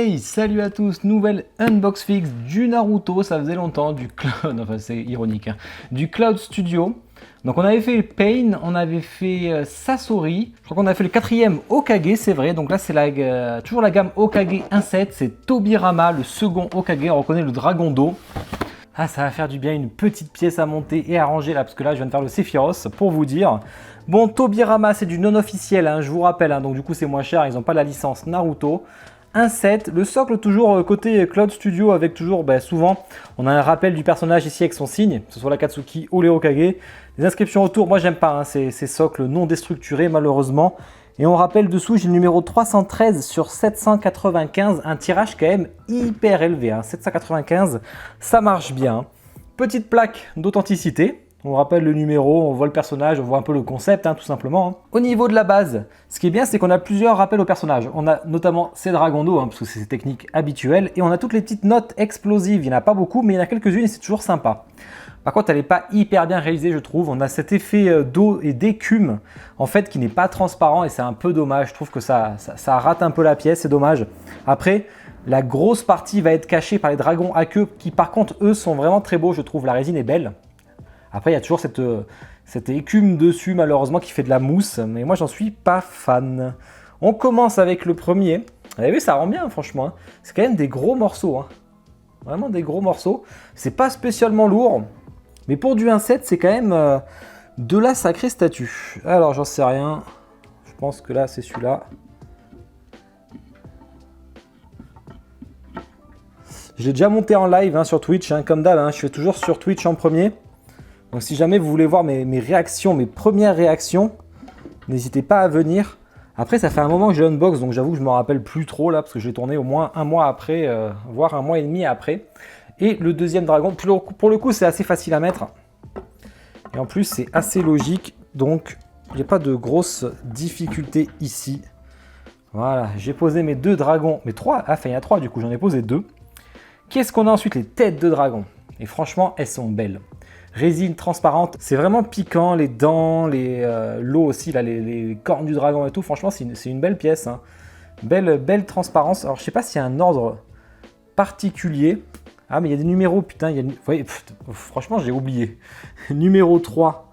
Hey, salut à tous, nouvelle unbox fix du Naruto, ça faisait longtemps, du Cloud, enfin c'est ironique, hein, du Cloud Studio. Donc on avait fait Pain, on avait fait Sasori, je crois qu'on a fait le 4e Hokage, c'est vrai, donc là c'est toujours la gamme Hokage 1.7, c'est Tobirama, le second Hokage, on reconnaît le dragon d'eau. Ah, ça va faire du bien, une petite pièce à monter et à ranger là, parce que là je viens de faire le Sephiroth, pour vous dire. Bon, Tobirama c'est du non officiel, hein, je vous rappelle, hein, donc du coup c'est moins cher, ils n'ont pas la licence Naruto. 1.7, le socle toujours côté Cloud Studio avec toujours, souvent, on a un rappel du personnage ici avec son signe, que ce soit l'Akatsuki ou les Hokage. Les inscriptions autour, moi j'aime pas, hein, ces socles non déstructurés malheureusement. Et on rappelle dessous, j'ai le numéro 313 sur 795, un tirage quand même hyper élevé, hein, 795, ça marche bien. Petite plaque d'authenticité. On rappelle le numéro, on voit le personnage, on voit un peu le concept, hein, tout simplement. Hein. Au niveau de la base, ce qui est bien, c'est qu'on a plusieurs rappels au personnage. On a notamment ces dragons d'eau, hein, parce que c'est ses techniques habituelles, et on a toutes les petites notes explosives. Il n'y en a pas beaucoup, mais il y en a quelques-unes et c'est toujours sympa. Par contre, elle n'est pas hyper bien réalisée, je trouve. On a cet effet d'eau et d'écume, en fait, qui n'est pas transparent, et c'est un peu dommage. Je trouve que ça rate un peu la pièce, c'est dommage. Après, la grosse partie va être cachée par les dragons à queue, qui par contre, eux, sont vraiment très beaux, je trouve. La résine est belle. Après, il y a toujours cette écume dessus, malheureusement, qui fait de la mousse. Mais moi, j'en suis pas fan. On commence avec le premier. Vous avez vu, ça rend bien, franchement. Hein. C'est quand même des gros morceaux. Hein. Vraiment des gros morceaux. C'est pas spécialement lourd. Mais pour du 1.7, c'est quand même de la sacrée statue. Alors, j'en sais rien. Je pense que là, c'est celui-là. Je l'ai déjà monté en live sur Twitch, comme d'hab. Je fais toujours sur Twitch en premier. Donc si jamais vous voulez voir mes réactions, mes premières réactions, n'hésitez pas à venir. Après, ça fait un moment que je unbox, donc j'avoue que je ne me rappelle plus trop là, parce que je l'ai tourné au moins un mois après, voire un mois et demi après. Et le deuxième dragon, pour le coup, c'est assez facile à mettre. Et en plus, c'est assez logique, donc il n'y a pas de grosses difficultés ici. Voilà, j'ai posé mes deux dragons, mes trois, enfin il y en a trois du coup, j'en ai posé deux. Qu'est-ce qu'on a ensuite? Les têtes de dragon. Et franchement, elles sont belles. Résine transparente, c'est vraiment piquant, les dents, l'eau aussi, là, les cornes du dragon et tout, franchement c'est une belle pièce. Hein. Belle transparence. Alors je sais pas s'il y a un ordre particulier. Ah mais il y a des numéros, putain, il y a... Ouais, franchement j'ai oublié. Numéro 3.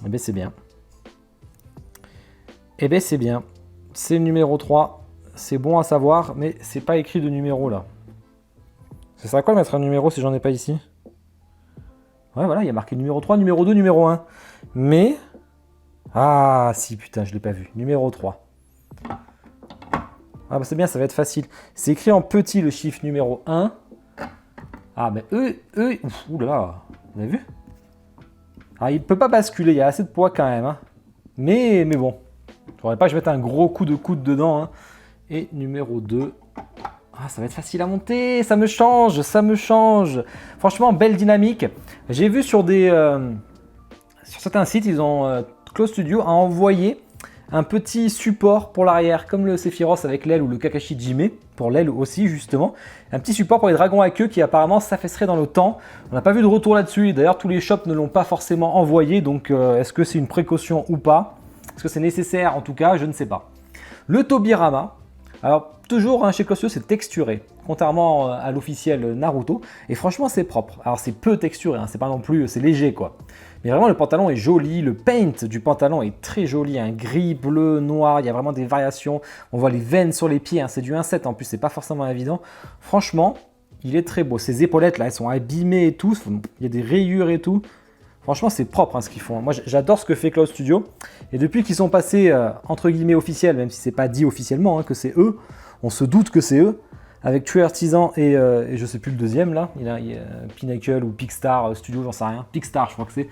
Eh bien c'est bien. Eh bien c'est bien. C'est le numéro 3. C'est bon à savoir, mais c'est pas écrit de numéro là. Ça sert à quoi de mettre un numéro si j'en ai pas ici? Ouais, voilà, il y a marqué numéro 3, numéro 2, numéro 1. Mais... Ah, si, putain, je l'ai pas vu. Numéro 3. Ah, bah c'est bien, ça va être facile. C'est écrit en petit le chiffre numéro 1. Ah, mais oulala, vous avez vu? Ah, il peut pas basculer, il y a assez de poids quand même. Hein. Mais bon, il faudrait pas que je mette un gros coup de coude dedans. Hein. Et numéro 2... Ah, ça va être facile à monter, ça me change. Franchement, belle dynamique. J'ai vu sur certains sites, ils ont Cloud Studio a envoyé un petit support pour l'arrière, comme le Sephiroth avec l'aile ou le Kakashi Jime, pour l'aile aussi justement. Un petit support pour les dragons à queue qui apparemment s'affaisserait dans le temps. On n'a pas vu de retour là-dessus, et d'ailleurs tous les shops ne l'ont pas forcément envoyé, donc est-ce que c'est une précaution ou pas? Est-ce que c'est nécessaire? En tout cas, je ne sais pas. Le Tobirama. Alors, toujours chez Cloud Studio, c'est texturé, contrairement à l'officiel Naruto. Et franchement, c'est propre. Alors, c'est peu texturé, c'est pas non plus, c'est léger quoi. Mais vraiment, le pantalon est joli. Le paint du pantalon est très joli. Un gris, bleu, noir. Il y a vraiment des variations. On voit les veines sur les pieds. C'est du 1.7 en plus, c'est pas forcément évident. Franchement, il est très beau. Ces épaulettes là, elles sont abîmées et tout. Il y a des rayures et tout. Franchement, c'est propre ce qu'ils font. Moi, j'adore ce que fait Cloud Studio. Et depuis qu'ils sont passés, entre guillemets, officiels, même si c'est pas dit officiellement que c'est eux, on se doute que c'est eux, avec True Artisan et je sais plus le deuxième, là. Il y a Pinnacle ou Picstar Studio, j'en sais rien. Picstar, je crois que c'est.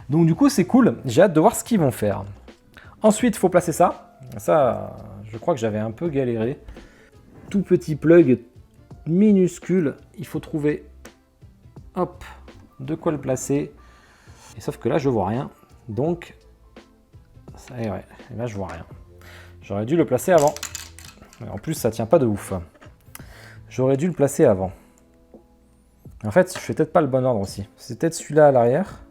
Donc, du coup, c'est cool. J'ai hâte de voir ce qu'ils vont faire. Ensuite, il faut placer ça. Ça, je crois que j'avais un peu galéré. Tout petit plug minuscule. Il faut trouver, hop, de quoi le placer. Et sauf que là, je vois rien. Donc, ça, ouais, et là, je vois rien. J'aurais dû le placer avant. Et en plus, ça tient pas de ouf. J'aurais dû le placer avant. En fait, je fais peut-être pas le bon ordre aussi. C'est peut-être celui-là à l'arrière.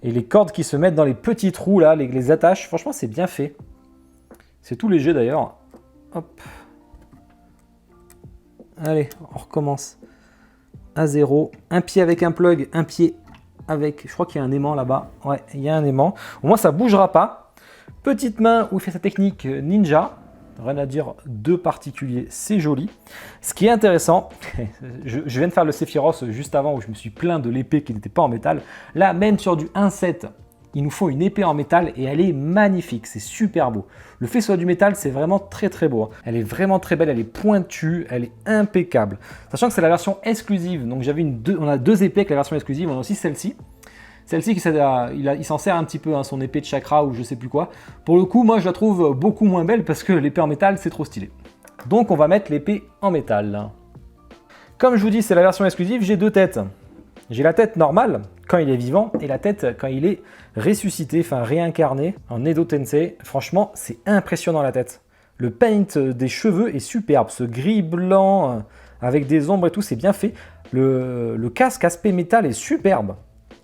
Et les cordes qui se mettent dans les petits trous, là, les attaches, franchement, c'est bien fait. C'est tout léger d'ailleurs. Hop. Allez, on recommence. À 0. Un pied avec un plug, un pied avec... Je crois qu'il y a un aimant là-bas. Ouais, il y a un aimant. Au moins, ça ne bougera pas. Petite main où il fait sa technique ninja. Rien à dire de particulier, c'est joli. Ce qui est intéressant, je viens de faire le Sephiroth juste avant où je me suis plaint de l'épée qui n'était pas en métal. Là, même sur du 1.7, il nous faut une épée en métal et elle est magnifique, c'est super beau. Le fait soit du métal, c'est vraiment très très beau. Elle est vraiment très belle, elle est pointue, elle est impeccable. Sachant que c'est la version exclusive, donc on a deux épées avec la version exclusive, on a aussi celle-ci. Celle-ci, il s'en sert un petit peu, hein, son épée de chakra ou je sais plus quoi. Pour le coup, moi, je la trouve beaucoup moins belle parce que l'épée en métal, c'est trop stylé. Donc, on va mettre l'épée en métal. Comme je vous dis, c'est la version exclusive, j'ai deux têtes. J'ai la tête normale, quand il est vivant, et la tête quand il est ressuscité, enfin réincarné, en Edo Tensei. Franchement, c'est impressionnant la tête. Le paint des cheveux est superbe, ce gris blanc avec des ombres et tout, c'est bien fait. Le casque aspect métal est superbe.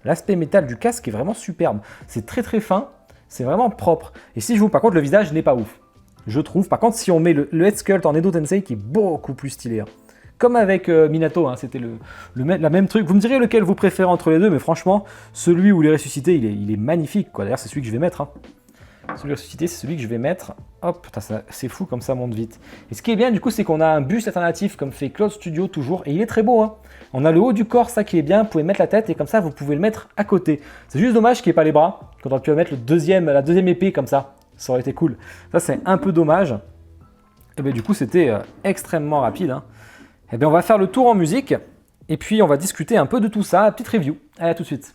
L'aspect métal du casque est vraiment superbe. C'est très très fin, c'est vraiment propre. Et si je vous... Par contre, le visage n'est pas ouf, je trouve. Par contre, si on met le head sculpt en Edo Tensei, qui est beaucoup plus stylé. Hein. Comme avec Minato, hein, c'était la même truc. Vous me direz lequel vous préférez entre les deux, mais franchement, celui où il est ressuscité, il est magnifique. D'ailleurs, c'est celui que je vais mettre. Hein. Celui ressuscité, c'est celui que je vais mettre. Hop, c'est fou comme ça monte vite. Et ce qui est bien, du coup, c'est qu'on a un buste alternatif, comme fait Cloud Studio toujours, et il est très beau. Hein. On a le haut du corps, ça qui est bien, vous pouvez mettre la tête, et comme ça, vous pouvez le mettre à côté. C'est juste dommage qu'il n'y ait pas les bras, qu'on aurait pu mettre la deuxième épée comme ça. Ça aurait été cool. Ça, c'est un peu dommage. Et bien, du coup, c'était extrêmement rapide. Hein. Et bien, on va faire le tour en musique, et puis on va discuter un peu de tout ça, petite review. Allez, à tout de suite.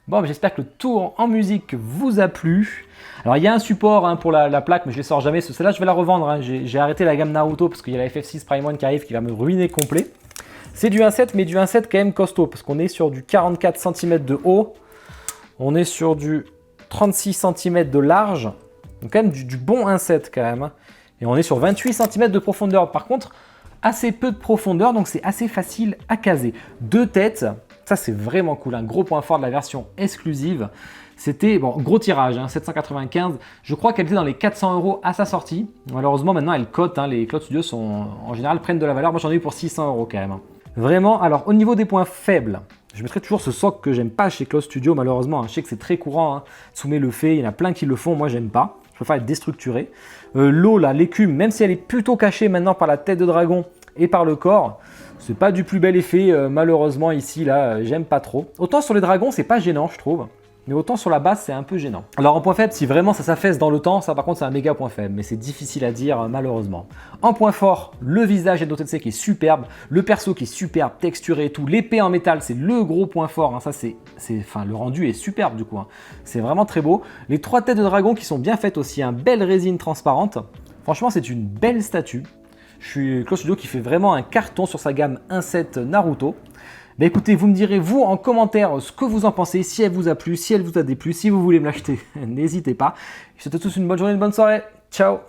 Bon, j'espère que le tour en musique vous a plu. Alors, il y a un support hein, pour la plaque, mais je ne les sors jamais. Celle-là, je vais la revendre. Hein. J'ai arrêté la gamme Naruto parce qu'il y a la FF6 Prime 1 qui arrive qui va me ruiner complet. C'est du 1.7, mais du 1.7 quand même costaud parce qu'on est sur du 44 cm de haut. On est sur du 36 cm de large. Donc, quand même du bon 1.7 quand même. Hein. Et on est sur 28 cm de profondeur. Par contre, assez peu de profondeur, donc c'est assez facile à caser. Deux têtes. Ça, c'est vraiment cool. Un gros point fort de la version exclusive. C'était, bon, gros tirage, hein, 795. Je crois qu'elle était dans les 400 € à sa sortie. Malheureusement, maintenant, elle cote. Hein, les Cloud Studios en général prennent de la valeur. Moi, j'en ai eu pour 600 € quand même. Hein. Vraiment, alors, au niveau des points faibles, je mettrai toujours ce socle que j'aime pas chez Cloud Studio, malheureusement. Hein. Je sais que c'est très courant. Hein. Tsumé le fait, il y en a plein qui le font. Moi, j'aime pas. Je préfère être déstructuré. L'eau, là, l'écume, même si elle est plutôt cachée maintenant par la tête de dragon et par le corps, c'est pas du plus bel effet, malheureusement ici, là, j'aime pas trop. Autant sur les dragons, c'est pas gênant, je trouve. Mais autant sur la base, c'est un peu gênant. Alors en point faible, si vraiment ça s'affaisse dans le temps, ça par contre, c'est un méga point faible. Mais c'est difficile à dire, malheureusement. En point fort, le visage Edo Tensei qui est superbe. Le perso qui est superbe, texturé et tout. L'épée en métal, c'est le gros point fort. Hein. Ça, enfin, le rendu est superbe du coup. Hein. C'est vraiment très beau. Les trois têtes de dragon qui sont bien faites aussi. Hein. Belle résine transparente. Franchement, c'est une belle statue. Je suis Cloud Studio qui fait vraiment un carton sur sa gamme 1.7 Naruto. Mais écoutez, vous me direz vous en commentaire ce que vous en pensez, si elle vous a plu, si elle vous a déplu, si vous voulez me l'acheter, n'hésitez pas. Je vous souhaite à tous une bonne journée, une bonne soirée. Ciao!